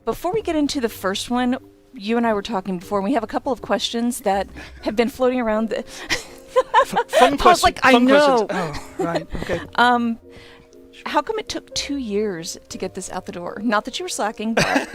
Before we get into the first one, you and I were talking before, and we have a couple of questions that have been floating around. Fun Paul's like, I know. Oh, right. Okay. How come it took 2 years to get this out the door? Not that you were slacking, but...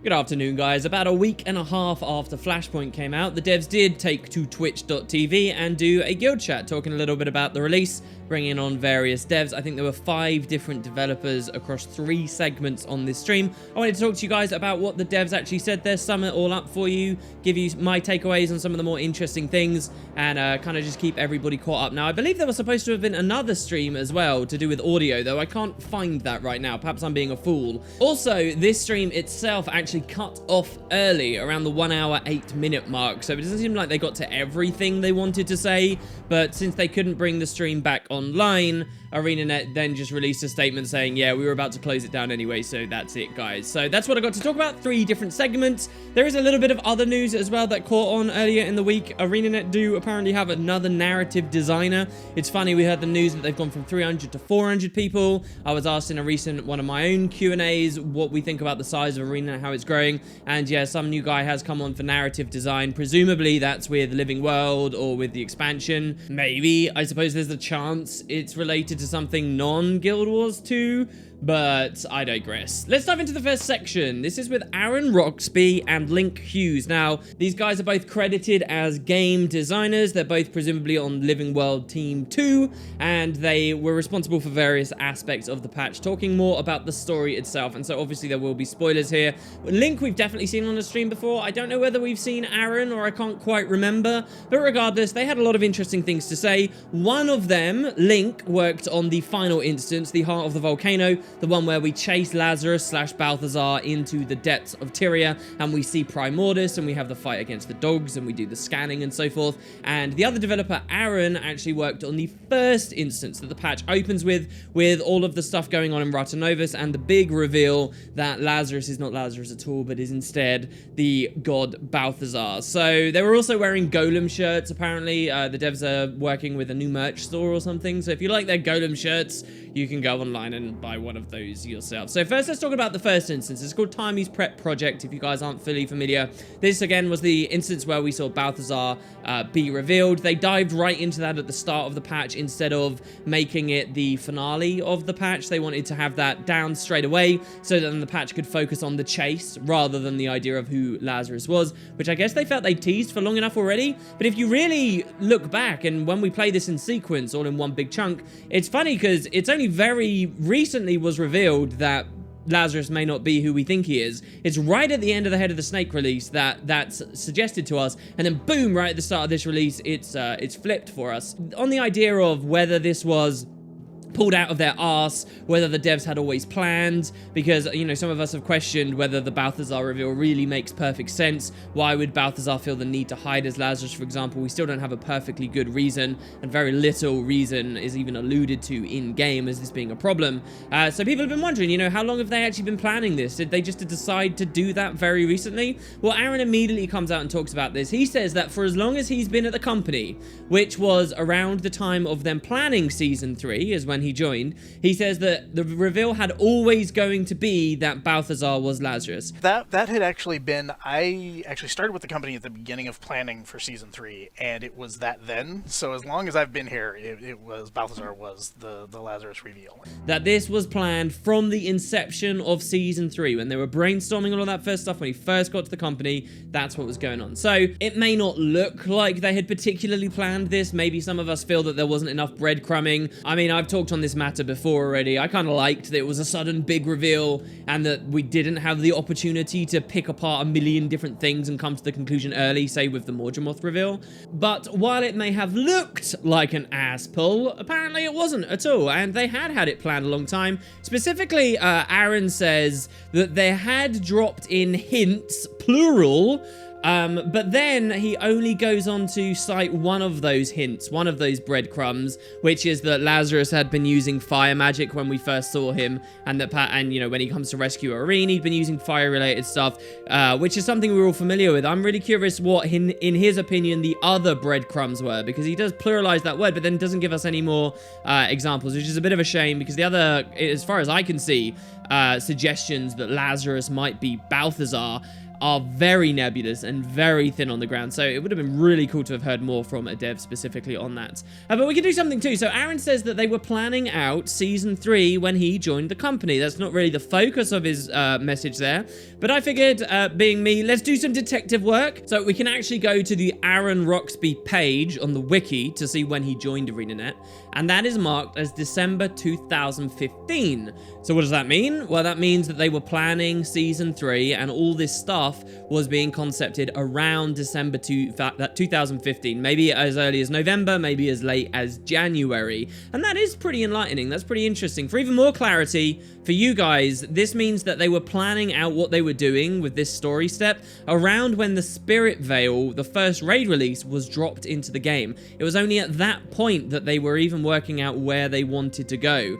Good afternoon, guys. About a week and a half after Flashpoint came out, the devs did take to twitch.tv and do a guild chat, talking a little bit about the release, bringing on various devs. I think there were 5 different developers across 3 segments on this stream. I wanted to talk to you guys about what the devs actually said there, sum it all up for you, give you my takeaways on some of the more interesting things, and kind of just keep everybody caught up. Now, I believe there was supposed to have been another stream as well to do with audio, though I can't find that right now. Perhaps I'm being a fool. Also, this stream itself actually cut off early, around the 1 hour, 8 minute mark, so it doesn't seem like they got to everything they wanted to say, but since they couldn't bring the stream back online, ArenaNet then just released a statement saying, yeah, we were about to close it down anyway, so that's it, guys. So that's what I got to talk about, 3 different segments. There is a little bit of other news as well that caught on earlier in the week. ArenaNet do apparently have another narrative designer. It's funny, we heard the news that they've gone from 300 to 400 people. I was asked in a recent one of my own Q&As what we think about the size of ArenaNet, how it's growing, and yeah, some new guy has come on for narrative design. Presumably that's with Living World or with the expansion. Maybe, I suppose there's a chance it's related to something non-Guild Wars 2, but I digress. Let's dive into the first section. This is with Aaron Roxby and Link Hughes. Now, these guys are both credited as game designers. They're both presumably on Living World Team 2, and they were responsible for various aspects of the patch, talking more about the story itself, and so obviously there will be spoilers here. Link we've definitely seen on the stream before. I don't know whether we've seen Aaron, or I can't quite remember, but regardless, they had a lot of interesting things to say. One of them, Link, worked on the final instance, the Heart of the Volcano, the one where we chase Lazarus / Balthazar into the depths of Tyria, and we see Primordus, and we have the fight against the dogs, and we do the scanning and so forth. And the other developer, Aaron, actually worked on the first instance that the patch opens with all of the stuff going on in Ratanovus, and the big reveal that Lazarus is not Lazarus at all, but is instead the god Balthazar. So they were also wearing Golem shirts, apparently. The devs are working with a new merch store or something, so if you like their Golem shirts, you can go online and buy one of those yourself. So first, let's talk about the first instance. It's called Timey's Prep Project, if you guys aren't fully familiar. This, again, was the instance where we saw Balthazar be revealed. They dived right into that at the start of the patch instead of making it the finale of the patch. They wanted to have that down straight away so that then the patch could focus on the chase rather than the idea of who Lazarus was, which I guess they felt they teased for long enough already. But if you really look back, and when we play this in sequence, all in one big chunk, it's funny because it's only very recently was revealed that Lazarus may not be who we think he is. It's right at the end of the Head of the Snake release that's suggested to us, and then boom, right at the start of this release, it's flipped for us. On the idea of whether this was pulled out of their arse, whether the devs had always planned, because, you know, some of us have questioned whether the Balthazar reveal really makes perfect sense. Why would Balthazar feel the need to hide as Lazarus, for example? We still don't have a perfectly good reason, and very little reason is even alluded to in-game as this being a problem. So people have been wondering, you know, how long have they actually been planning this? Did they just decide to do that very recently? Well, Aaron immediately comes out and talks about this. He says that for as long as he's been at the company, which was around the time of them planning Season 3, is when he joined, he says that the reveal had always going to be that Balthazar was Lazarus. That had actually been, I actually started with the company at the beginning of planning for Season 3, and it was that then. So as long as I've been here, it was Balthazar was the Lazarus reveal. That this was planned from the inception of Season 3, when they were brainstorming all of that first stuff, when he first got to the company, that's what was going on. So it may not look like they had particularly planned this. Maybe some of us feel that there wasn't enough breadcrumbing. I mean, I've talked on this matter before already. I kind of liked that it was a sudden big reveal and that we didn't have the opportunity to pick apart a million different things and come to the conclusion early, say with the Morgemoth reveal. But while it may have looked like an ass pull, apparently it wasn't at all, and they had it planned a long time. Specifically, Aaron says that they had dropped in hints, plural, But then he only goes on to cite one of those hints, one of those breadcrumbs, which is that Lazarus had been using fire magic when we first saw him, and you know, when he comes to rescue Irene, he'd been using fire-related stuff, which is something we're all familiar with. I'm really curious what, in his opinion, the other breadcrumbs were, because he does pluralize that word, but then doesn't give us any more examples, which is a bit of a shame, because the other, as far as I can see, suggestions that Lazarus might be Balthazar are very nebulous and very thin on the ground, so it would have been really cool to have heard more from a dev specifically on that. But we can do something too. So Aaron says that they were planning out Season 3 when he joined the company. That's not really the focus of his message there, but I figured, being me, let's do some detective work. So we can actually go to the Aaron Roxby page on the wiki to see when he joined ArenaNet, and that is marked as December 2015. So what does that mean? Well, that means that they were planning Season 3 and all this stuff was being concepted around December 2015, maybe as early as November, maybe as late as January. And that is pretty enlightening. That's pretty interesting. For even more clarity for you guys, this means that they were planning out what they were doing with this story step around when the Spirit Veil, the first raid release, was dropped into the game. It was only at that point that they were even working out where they wanted to go.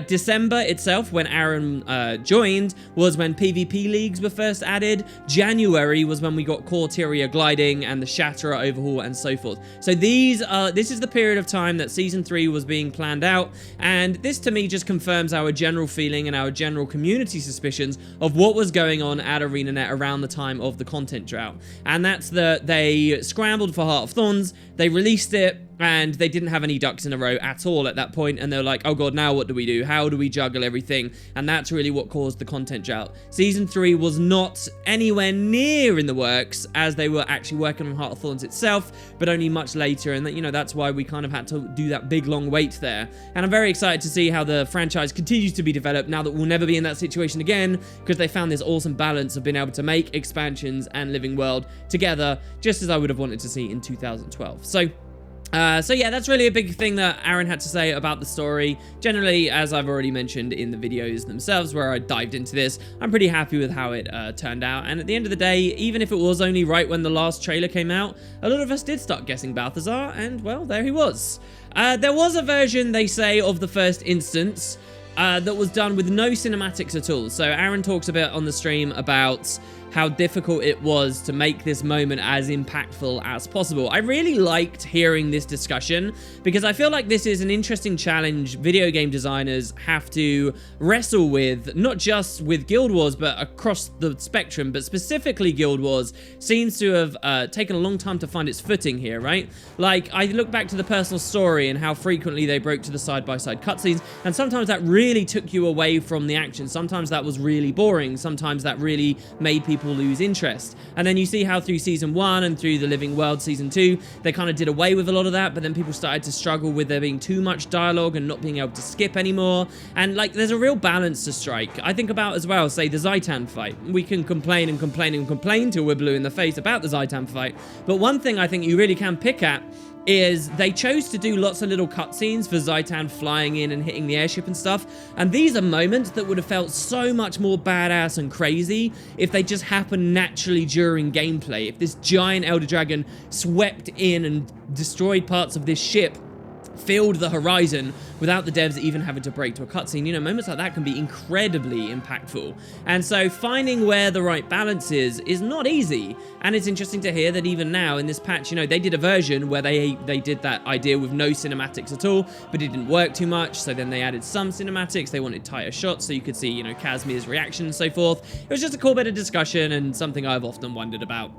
December itself, when Aaron joined, was when PvP leagues were first added. January was when we got Corteria gliding and the Shatterer overhaul and so forth. So this is the period of time that Season 3 was being planned out, and this to me just confirms our general feeling and our general community suspicions of what was going on at ArenaNet around the time of the content drought. And that's that they scrambled for Heart of Thorns, they released it, and they didn't have any ducks in a row at all at that point, and they're like, oh god, now what do we do? How do we juggle everything? And that's really what caused the content drought. Season 3 was not anywhere near in the works, as they were actually working on Heart of Thorns itself, but only much later, and you know, that's why we kind of had to do that big long wait there. And I'm very excited to see how the franchise continues to be developed now that we'll never be in that situation again, because they found this awesome balance of being able to make expansions and Living World together, just as I would have wanted to see in 2012. So yeah, that's really a big thing that Aaron had to say about the story. Generally, as I've already mentioned in the videos themselves where I dived into this, I'm pretty happy with how it turned out. And at the end of the day, even if it was only right when the last trailer came out, a lot of us did start guessing Balthazar, and well, there he was. There was a version, they say, of the first instance that was done with no cinematics at all. So Aaron talks a bit on the stream about how difficult it was to make this moment as impactful as possible. I really liked hearing this discussion because I feel like this is an interesting challenge video game designers have to wrestle with, not just with Guild Wars, but across the spectrum, but specifically Guild Wars seems to have taken a long time to find its footing here, right? Like, I look back to the personal story and how frequently they broke to the side-by-side cutscenes, and sometimes that really took you away from the action. Sometimes that was really boring. Sometimes that really made people lose interest. And then you see how through Season 1 and through the Living World Season 2, they kind of did away with a lot of that, but then people started to struggle with there being too much dialogue and not being able to skip anymore. And like, there's a real balance to strike. I think about as well, say, the Zaitan fight. We can complain and complain and complain till we're blue in the face about the Zaitan fight, but one thing I think you really can pick at is they chose to do lots of little cutscenes for Zaitan flying in and hitting the airship and stuff, and these are moments that would have felt so much more badass and crazy if they just happened naturally during gameplay. If this giant Elder Dragon swept in and destroyed parts of this ship, filled the horizon without the devs even having to break to a cutscene. You know, moments like that can be incredibly impactful. And so finding where the right balance is not easy. And it's interesting to hear that even now in this patch, you know, they did a version where they did that idea with no cinematics at all, but it didn't work too much. So then they added some cinematics. They wanted tighter shots so you could see, you know, Casmire's reaction and so forth. It was just a cool bit of discussion and something I've often wondered about.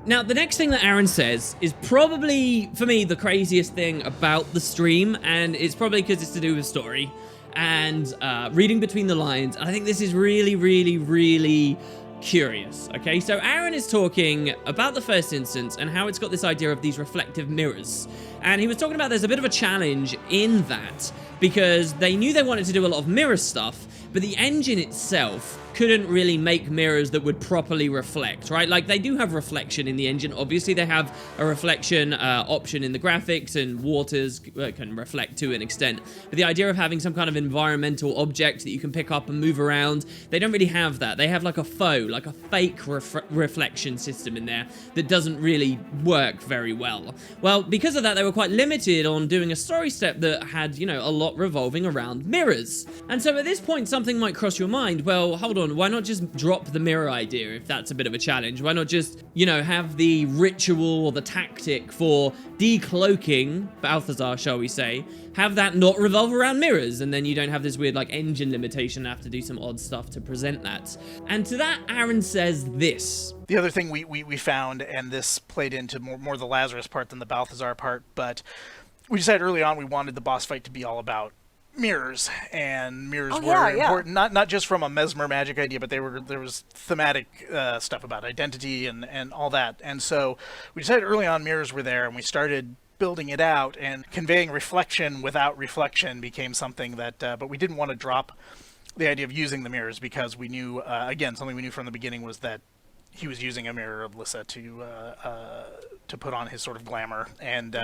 Now, the next thing that Aaron says is probably, for me, the craziest thing about the stream, and it's probably because it's to do with story and reading between the lines. And I think this is really, really, really curious. Okay, so Aaron is talking about the first instance and how it's got this idea of these reflective mirrors. And he was talking about there's a bit of a challenge in that because they knew they wanted to do a lot of mirror stuff, but the engine itself couldn't really make mirrors that would properly reflect, right? Like, they do have reflection in the engine. Obviously, they have a reflection option in the graphics, and waters can reflect to an extent. But the idea of having some kind of environmental object that you can pick up and move around, they don't really have that. They have like a faux, like a fake reflection system in there that doesn't really work very well. Well, because of that, they were quite limited on doing a story step that had, you know, a lot revolving around mirrors. And so at this point, something might cross your mind. Well, hold on, why not just drop the mirror idea if that's a bit of a challenge? Why not just, you know, have the ritual or the tactic for decloaking Balthazar, shall we say, have that not revolve around mirrors, and then you don't have this weird like engine limitation and have to do some odd stuff to present that. And to that, Aaron says this. The other thing we found, and this played into more the Lazarus part than the Balthazar part, but we decided early on we wanted the boss fight to be all about mirrors, and mirrors were important, not just from a mesmer magic idea, but there was thematic stuff about identity and all that. And so we decided early on mirrors were there, and we started building it out, and conveying reflection without reflection became something that but we didn't want to drop the idea of using the mirrors, because we knew again, something we knew from the beginning was that he was using a mirror of Lyssa to put on his sort of glamour. And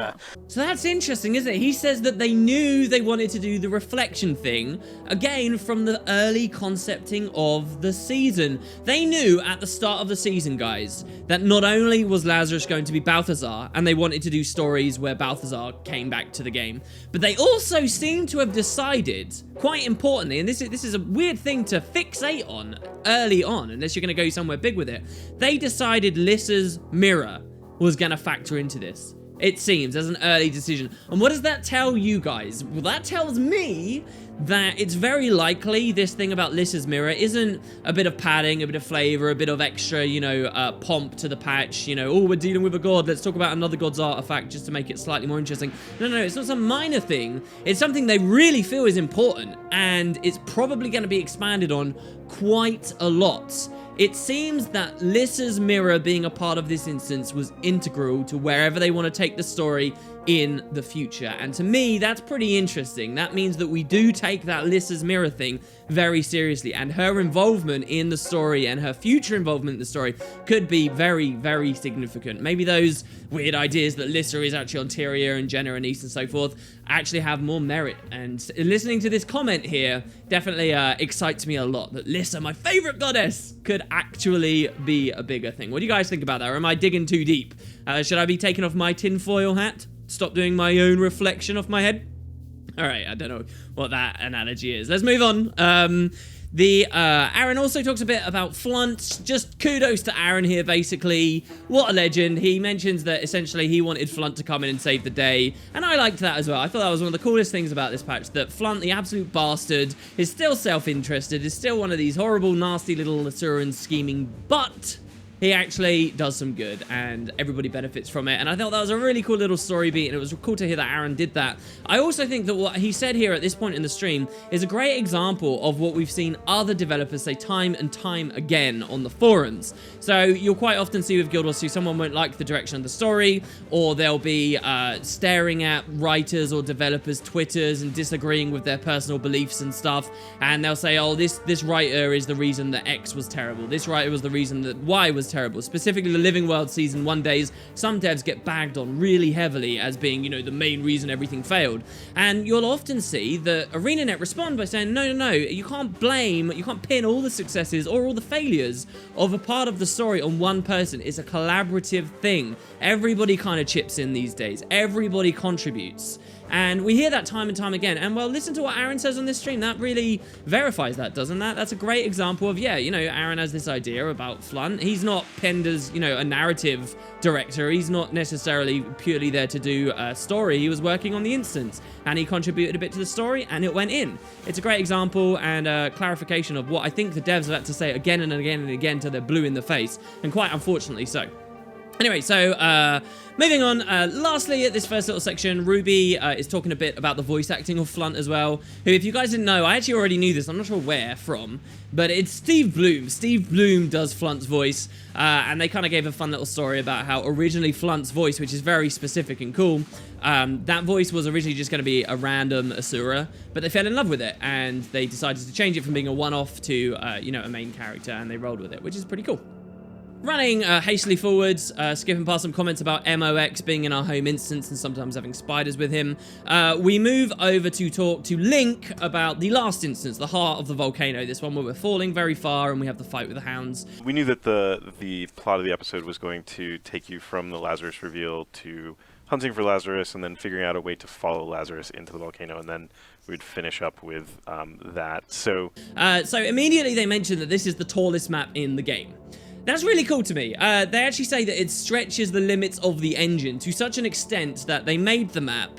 so that's interesting, isn't it? He says that they knew they wanted to do the reflection thing, again, from the early concepting of the season. They knew at the start of the season, guys, that not only was Lazarus going to be Balthazar, and they wanted to do stories where Balthazar came back to the game, but they also seem to have decided, quite importantly, and this is a weird thing to fixate on early on, unless you're going to go somewhere big with it, they decided Lyssa's mirror was going to factor into this. It seems, as an early decision. And what does that tell you guys? Well, that tells me that it's very likely this thing about Lyssa's mirror isn't a bit of padding, a bit of flavor, a bit of extra, you know, pomp to the patch, you know, oh, we're dealing with a god, let's talk about another god's artifact just to make it slightly more interesting. No, it's not some minor thing. It's something they really feel is important, and it's probably going to be expanded on quite a lot. It seems that Lyssa's mirror being a part of this instance was integral to wherever they want to take the story in the future. And to me, that's pretty interesting. That means that we do take that Lyssa's mirror thing very seriously, and her involvement in the story and her future involvement in the story could be very, very significant. Maybe those weird ideas that Lyssa is actually on Tyria and Jenna and East and so forth actually have more merit. And listening to this comment here definitely excites me a lot, that Lyssa, my favorite goddess, could actually be a bigger thing. What do you guys think about that? Or am I digging too deep? Should I be taking off my tinfoil hat? Stop doing my own reflection off my head? All right, I don't know what that analogy is. Let's move on. Aaron also talks a bit about Flunt. Just kudos to Aaron here, basically. What a legend. He mentions that essentially he wanted Flunt to come in and save the day, and I liked that as well. I thought that was one of the coolest things about this patch, that Flunt, the absolute bastard, is still self-interested, is still one of these horrible, nasty little Asuran scheming, but he actually does some good, and everybody benefits from it. And I thought that was a really cool little story beat, and it was cool to hear that Aaron did that. I also think that what he said here at this point in the stream is a great example of what we've seen other developers say time and time again on the forums. So you'll quite often see with Guild Wars 2, someone won't like the direction of the story, or they'll be staring at writers or developers' Twitters and disagreeing with their personal beliefs and stuff, and they'll say, oh, this writer is the reason that X was terrible, this writer was the reason that Y was terrible. Specifically, the Living World Season 1 days, some devs get bagged on really heavily as being, you know, the main reason everything failed. And you'll often see that ArenaNet respond by saying, no, you can't pin all the successes or all the failures of a part of the story on one person. It's a collaborative thing. Everybody kind of chips in these days. Everybody contributes. And we hear that time and time again. And well, listen to what Aaron says on this stream. That really verifies that, doesn't that? That's a great example of, yeah, you know, Aaron has this idea about Flunt. He's not penned as, you know, a narrative director. He's not necessarily purely there to do a story. He was working on the instance, and he contributed a bit to the story, and it went in. It's a great example and a clarification of what I think the devs have had to say again and again and again till they're blue in the face, and quite unfortunately so. Anyway, so moving on, lastly at this first little section, Ruby is talking a bit about the voice acting of Flunt as well, who, if you guys didn't know, I actually already knew this, I'm not sure where from, but it's Steve Bloom. Steve Bloom does Flunt's voice, and they kind of gave a fun little story about how originally Flunt's voice, which is very specific and cool, that voice was originally just going to be a random Asura, but they fell in love with it, and they decided to change it from being a one-off to, you know, a main character, and they rolled with it, which is pretty cool. Running hastily forwards, skipping past some comments about MOX being in our home instance and sometimes having spiders with him, we move over to talk to Link about the last instance, the heart of the volcano, this one where we're falling very far and we have the fight with the hounds. We knew that the plot of the episode was going to take you from the Lazarus reveal to hunting for Lazarus and then figuring out a way to follow Lazarus into the volcano, and then we'd finish up with that. So immediately they mentioned that this is the tallest map in the game. That's really cool to me. They actually say that it stretches the limits of the engine to such an extent that they made the map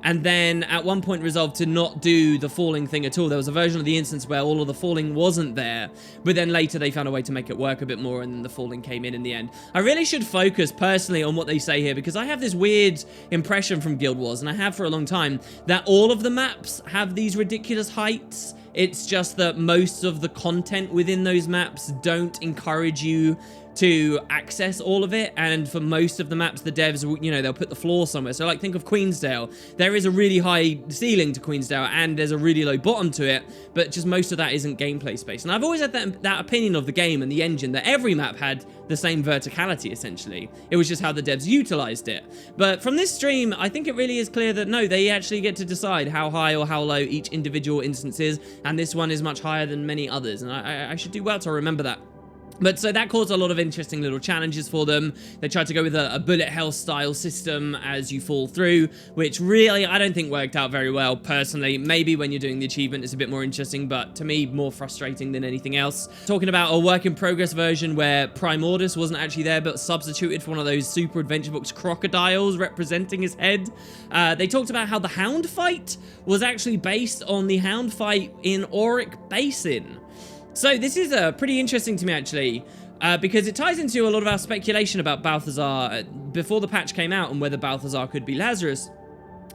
and then at one point resolved to not do the falling thing at all. There was a version of the instance where all of the falling wasn't there, but then later they found a way to make it work a bit more and then the falling came in the end. I really should focus personally on what they say here because I have this weird impression from Guild Wars, and I have for a long time, that all of the maps have these ridiculous heights. It's just that most of the content within those maps don't encourage you to access all of it, and for most of the maps, the devs, you know, they'll put the floor somewhere. So like, think of Queensdale. There is a really high ceiling to Queensdale and there's a really low bottom to it, but just most of that isn't gameplay space. And I've always had that opinion of the game and the engine, that every map had the same verticality essentially. It was just how the devs utilized it. But from this stream, I think it really is clear that no, they actually get to decide how high or how low each individual instance is, and this one is much higher than many others, and I should do well to remember that. But so that caused a lot of interesting little challenges for them. They tried to go with a bullet hell style system as you fall through, which really I don't think worked out very well personally. Maybe when you're doing the achievement it's a bit more interesting, but to me more frustrating than anything else. Talking about a work in progress version where Primordus wasn't actually there but substituted for one of those Super Adventure Books crocodiles representing his head. They talked about how the hound fight was actually based on the hound fight in Auric Basin. So this is pretty interesting to me, actually, because it ties into a lot of our speculation about Balthazar before the patch came out and whether Balthazar could be Lazarus.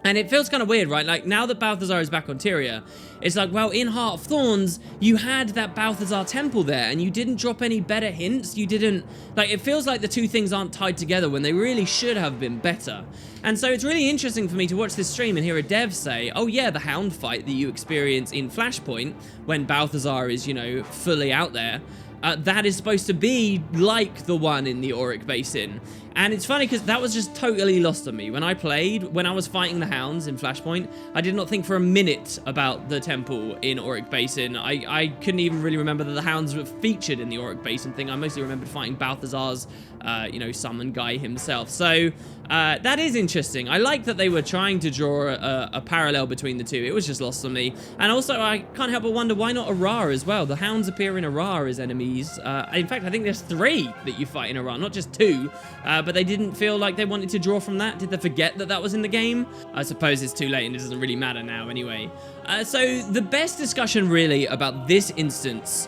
And it feels kind of weird, right? Like, now that Balthazar is back on Tyria, it's like, well, in Heart of Thorns, you had that Balthazar temple there, and you didn't drop any better hints. You didn't... Like, it feels like the two things aren't tied together when they really should have been better. And so it's really interesting for me to watch this stream and hear a dev say, oh yeah, the hound fight that you experience in Flashpoint, when Balthazar is, you know, fully out there, that is supposed to be like the one in the Auric Basin. And it's funny because that was just totally lost on me. When I played, when I was fighting the hounds in Flashpoint, I did not think for a minute about the temple in Auric Basin. I couldn't even really remember that the hounds were featured in the Auric Basin thing. I mostly remembered fighting Balthazar's, you know, summon guy himself. So that is interesting. I like that they were trying to draw a parallel between the two. It was just lost on me. And also, I can't help but wonder, why not Arra as well? The hounds appear in Arra as enemies. In fact, I think there's 3 that you fight in Arra, not just 2. But they didn't feel like they wanted to draw from that. Did they forget that that was in the game? I suppose it's too late and it doesn't really matter now anyway. So the best discussion really about this instance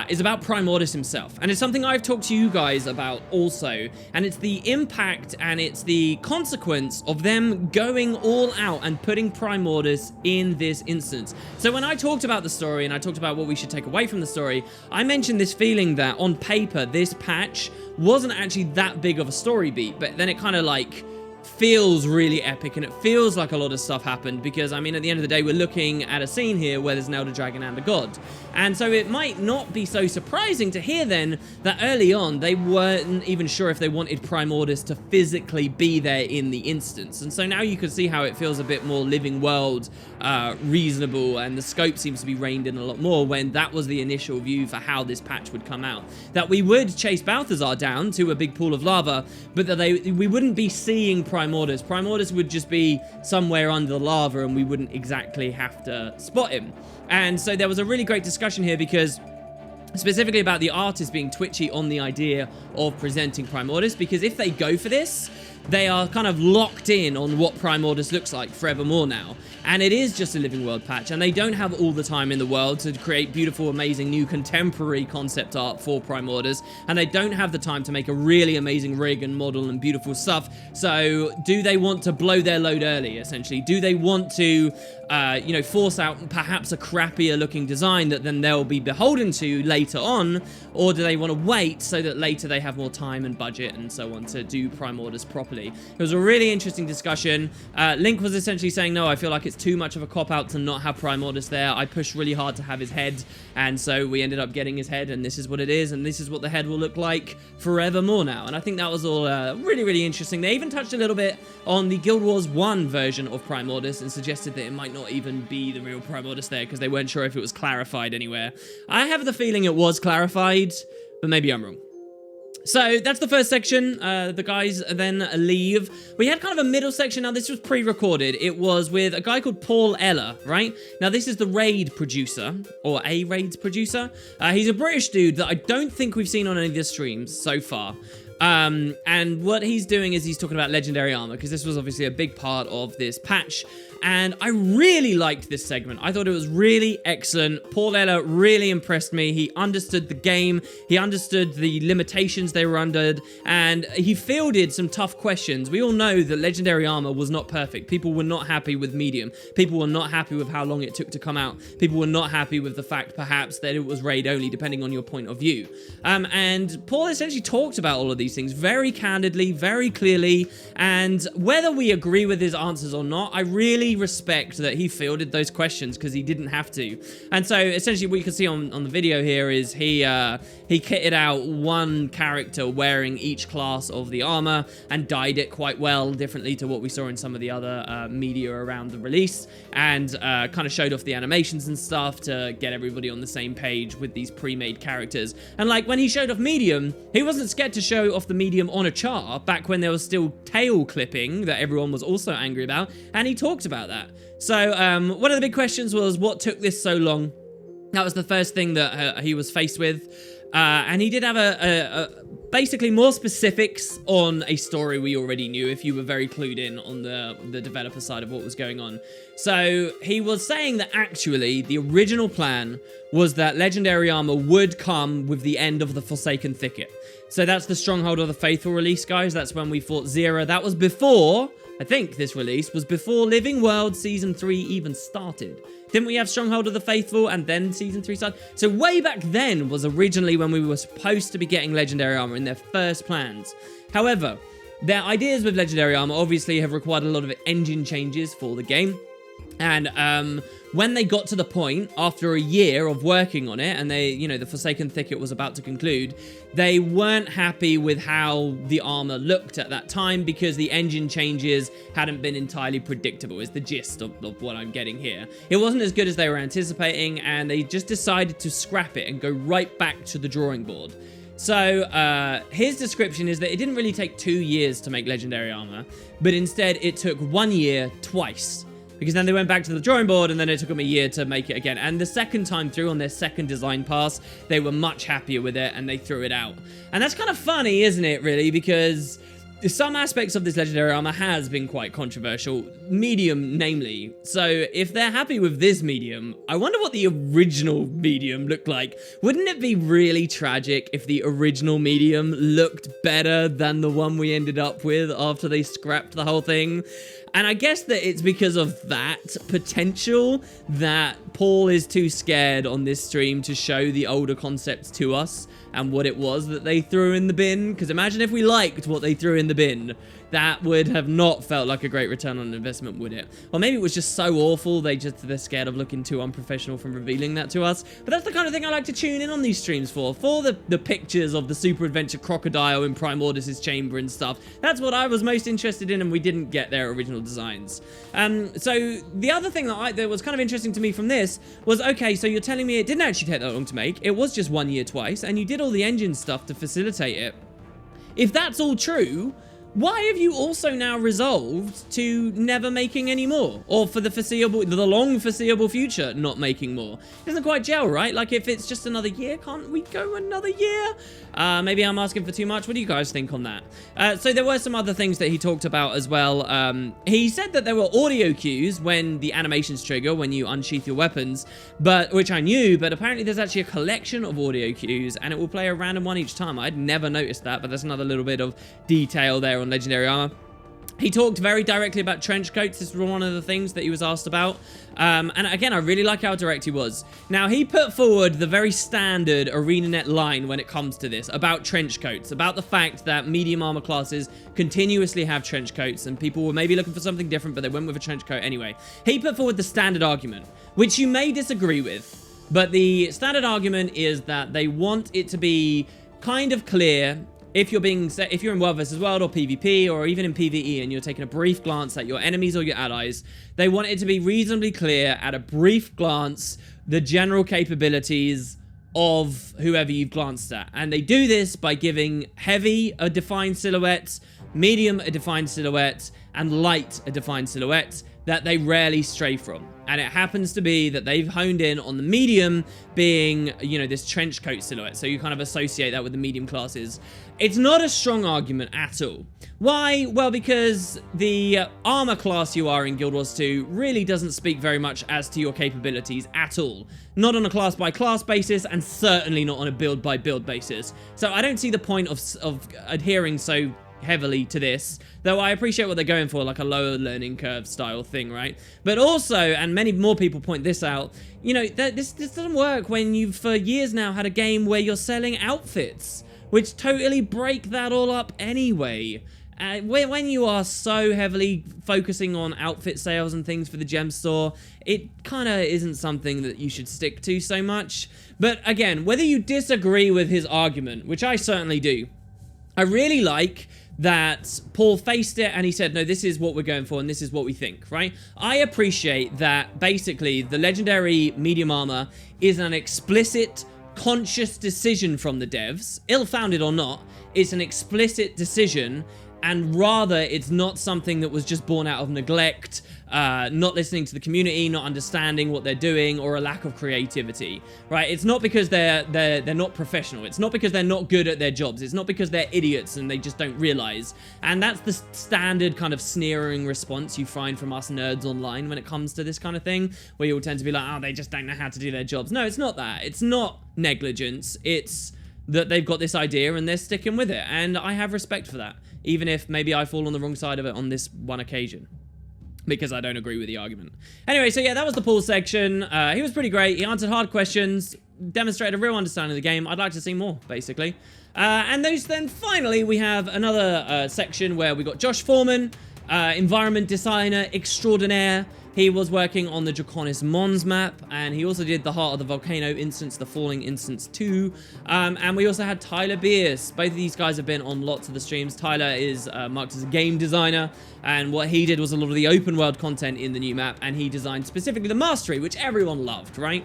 is about Primordus himself, and it's something I've talked to you guys about also, and it's the impact and it's the consequence of them going all out and putting Primordus in this instance. So when I talked about the story and I talked about what we should take away from the story, I mentioned this feeling that on paper this patch wasn't actually that big of a story beat, but then it kind of like feels really epic and it feels like a lot of stuff happened because, I mean, at the end of the day, we're looking at a scene here where there's an Elder Dragon and a god. And so it might not be so surprising to hear then that early on they weren't even sure if they wanted Primordus to physically be there in the instance. And so now you can see how it feels a bit more living world, reasonable, and the scope seems to be reined in a lot more when that was the initial view for how this patch would come out. That we would chase Balthazar down to a big pool of lava, but that we wouldn't be seeing Primordus. Primordus would just be somewhere under the lava and we wouldn't exactly have to spot him. And so there was a really great discussion here because specifically about the artist being twitchy on the idea of presenting Primordus, because if they go for this, they are kind of locked in on what Primordus looks like forevermore now. And it is just a living world patch, and they don't have all the time in the world to create beautiful, amazing, new contemporary concept art for Primordus, and they don't have the time to make a really amazing rig and model and beautiful stuff. So do they want to blow their load early, essentially? Do they want to, you know, force out perhaps a crappier looking design that then they'll be beholden to later on, or do they want to wait so that later they have more time and budget and so on to do Primordus properly? It was a really interesting discussion. Link was essentially saying, no, I feel like it's too much of a cop-out to not have Primordus there. I pushed really hard to have his head, and so we ended up getting his head, and this is what it is, and this is what the head will look like forevermore now. And I think that was all really, really interesting. They even touched a little bit on the Guild Wars 1 version of Primordus and suggested that it might not even be the real Primordus there because they weren't sure if it was clarified anywhere. I have the feeling it was clarified, but maybe I'm wrong. So that's the first section. The guys then leave. We had kind of a middle section. Now, this was pre-recorded. It was with a guy called Paul Eller, right? Now, this is the raid producer, or a raids producer. He's a British dude that I don't think we've seen on any of the streams so far. And what he's doing is he's talking about legendary armor, because this was obviously a big part of this patch. And I really liked this segment. I thought it was really excellent. Paul Eller really impressed me. He understood the game. He understood the limitations they were under. And he fielded some tough questions. We all know that legendary armor was not perfect. People were not happy with medium. People were not happy with how long it took to come out. People were not happy with the fact, perhaps, that it was raid only, depending on your point of view. And Paul essentially talked about all of these things very candidly, very clearly. And whether we agree with his answers or not, I really respect that he fielded those questions because he didn't have to. And so essentially what you can see on the video here is he kitted out one character wearing each class of the armor and dyed it quite well, differently to what we saw in some of the other media around the release, and kind of showed off the animations and stuff to get everybody on the same page with these pre-made characters. And like when he showed off medium, he wasn't scared to show off the medium on a char back when there was still tail clipping that everyone was also angry about, and he talked about that. So one of the big questions was, what took this so long? That was the first thing that he was faced with. And he did have basically more specifics on a story we already knew if you were very clued in on the developer side of what was going on. So he was saying that actually the original plan was that legendary armor would come with the end of the Forsaken Thicket. So that's the Stronghold of the Faithful release, guys. That's when we fought Zera. That was before, I think this release was before Living World Season 3 even started. Didn't we have Stronghold of the Faithful and then Season 3 started? So way back then was originally when we were supposed to be getting Legendary Armor in their first plans. However, their ideas with Legendary Armor obviously have required a lot of engine changes for the game. And when they got to the point, after a year of working on it, and they, you know, the Forsaken Thicket was about to conclude, they weren't happy with how the armor looked at that time because the engine changes hadn't been entirely predictable, is the gist of what I'm getting here. It wasn't as good as they were anticipating, and they just decided to scrap it and go right back to the drawing board. So his description is that it didn't really take 2 years to make Legendary Armor, but instead it took 1 year twice. Because then they went back to the drawing board, and then it took them a year to make it again. And the second time through, on their second design pass, they were much happier with it, and they threw it out. And that's kind of funny, isn't it, really? Because some aspects of this legendary armor has been quite controversial, medium namely. So if they're happy with this medium, I wonder what the original medium looked like. Wouldn't it be really tragic if the original medium looked better than the one we ended up with after they scrapped the whole thing? And I guess that it's because of that potential that Paul is too scared on this stream to show the older concepts to us and what it was that they threw in the bin. Because imagine if we liked what they threw in the bin. That would have not felt like a great return on investment, would it? Or maybe it was just so awful they're scared of looking too unprofessional from revealing that to us. But that's the kind of thing I like to tune in on these streams for the pictures of the Super Adventure Crocodile in Primordus' chamber and stuff. That's what I was most interested in, and we didn't get their original designs. So the other thing that was kind of interesting to me from this was, okay, so you're telling me it didn't actually take that long to make. It was just 1 year twice, and you did all the engine stuff to facilitate it. If that's all true, why have you also now resolved to never making any more? Or for the long foreseeable future, not making more? Doesn't quite gel, right? Like, if it's just another year, can't we go another year? Maybe I'm asking for too much. What do you guys think on that? So there were some other things that he talked about as well. He said that there were audio cues when the animations trigger, when you unsheath your weapons, which I knew, but apparently there's actually a collection of audio cues, and it will play a random one each time. I'd never noticed that, but there's another little bit of detail there on Legendary Armor. He talked very directly about trench coats. This was one of the things that he was asked about. And again, I really like how direct he was. Now, he put forward the very standard ArenaNet line when it comes to this, about trench coats, about the fact that medium armor classes continuously have trench coats, and people were maybe looking for something different, but they went with a trench coat anyway. He put forward the standard argument, which you may disagree with, but the standard argument is that they want it to be kind of clear. If you're in World vs. World or PvP or even in PvE and you're taking a brief glance at your enemies or your allies, they want it to be reasonably clear at a brief glance the general capabilities of whoever you've glanced at. And they do this by giving heavy a defined silhouette, medium a defined silhouette, and light a defined silhouette that they rarely stray from. And it happens to be that they've honed in on the medium being, you know, this trench coat silhouette. So you kind of associate that with the medium classes. It's not a strong argument at all. Why? Well, because the armor class you are in Guild Wars 2 really doesn't speak very much as to your capabilities at all. Not on a class by class basis, and certainly not on a build by build basis. So I don't see the point of adhering so heavily to this, though I appreciate what they're going for, like a lower learning curve style thing, right? But also, and many more people point this out, you know, this doesn't work when you've for years now had a game where you're selling outfits, which totally break that all up anyway. When you are so heavily focusing on outfit sales and things for the gem store, it kind of isn't something that you should stick to so much. But again, whether you disagree with his argument, which I certainly do, I really like that Paul faced it and he said, no, this is what we're going for and this is what we think, right? I appreciate that basically the legendary medium armor is an explicit, conscious decision from the devs, ill-founded or not. It's an explicit decision, and rather it's not something that was just born out of neglect, not listening to the community, not understanding what they're doing, or a lack of creativity, right? It's not because they're not professional. It's not because they're not good at their jobs. It's not because they're idiots and they just don't realize. And that's the standard kind of sneering response you find from us nerds online when it comes to this kind of thing, where you all tend to be like, oh, they just don't know how to do their jobs. No, it's not that. It's not negligence. It's that they've got this idea and they're sticking with it. And I have respect for that, even if maybe I fall on the wrong side of it on this one occasion, because I don't agree with the argument. Anyway, so yeah, that was the Paul section. He was pretty great. He answered hard questions, demonstrated a real understanding of the game. I'd like to see more, basically. And then finally, we have another section where we got Josh Foreman, environment designer extraordinaire. He was working on the Draconis Mons map, and he also did the Heart of the Volcano instance, the Falling instance 2. And we also had Tyler Bierce. Both of these guys have been on lots of the streams. Tyler is marked as a game designer, and what he did was a lot of the open world content in the new map, and he designed specifically the mastery, which everyone loved, right?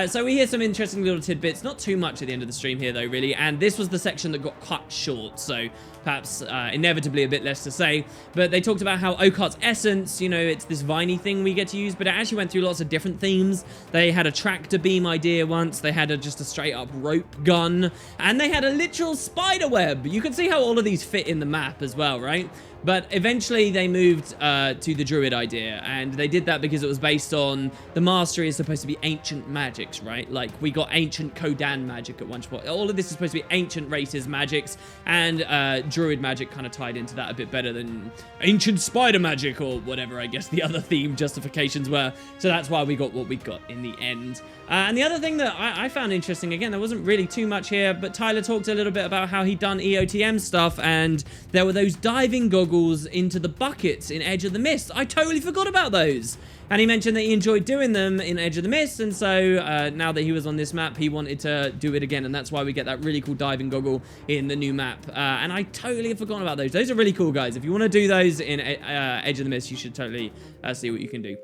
So we hear some interesting little tidbits, not too much at the end of the stream here though, really, and this was the section that got cut short, so perhaps inevitably a bit less to say. But they talked about how Oakhart's essence, you know, it's this viney thing we get to use, but it actually went through lots of different themes. They had a tractor beam idea once, they had just a straight up rope gun, and they had a literal spider web. You can see how all of these fit in the map as well, right? But eventually they moved to the druid idea, and they did that because it was based on the mastery is supposed to be ancient magics, right? Like, we got ancient Kodan magic at one point. All of this is supposed to be ancient races magics, and druid magic kind of tied into that a bit better than ancient spider magic, or whatever I guess the other theme justifications were. So that's why we got what we got in the end. And the other thing that I found interesting, again, there wasn't really too much here, but Tyler talked a little bit about how he'd done EOTM stuff, and there were those diving goggles into the buckets in Edge of the Mist. I totally forgot about those. And he mentioned that he enjoyed doing them in Edge of the Mist, and so now that he was on this map, he wanted to do it again, and that's why we get that really cool diving goggle in the new map. And I totally have forgotten about those. Those are really cool, guys. If you want to do those in Edge of the Mist, you should totally see what you can do.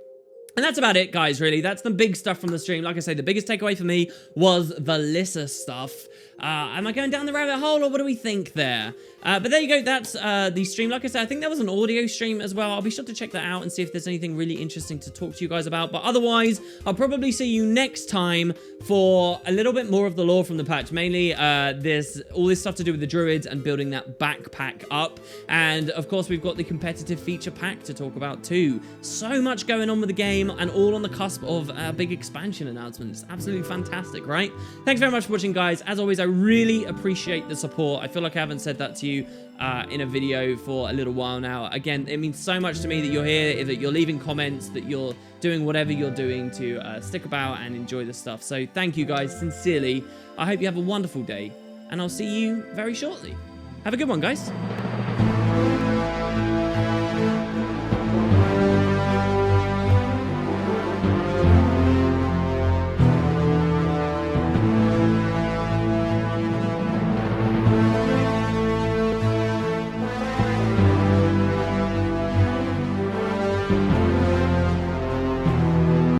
And that's about it, guys, really. That's the big stuff from the stream. Like I say, the biggest takeaway for me was the Lyssa stuff. Am I going down the rabbit hole, or what do we think there? But there you go. That's the stream. Like I said, I think there was an audio stream as well. I'll be sure to check that out and see if there's anything really interesting to talk to you guys about. But otherwise, I'll probably see you next time for a little bit more of the lore from the patch. Mainly, there's all this stuff to do with the druids and building that backpack up. And of course, we've got the competitive feature pack to talk about too. So much going on with the game and all on the cusp of a big expansion announcement. It's absolutely fantastic, right? Thanks very much for watching, guys. As always, I really appreciate the support. I feel like I haven't said that to you in a video for a little while now. Again, it means so much to me that you're here, that you're leaving comments, that you're doing whatever you're doing to stick about and enjoy the stuff. So thank you guys, sincerely. I hope you have a wonderful day, and I'll see you very shortly. Have a good one, guys.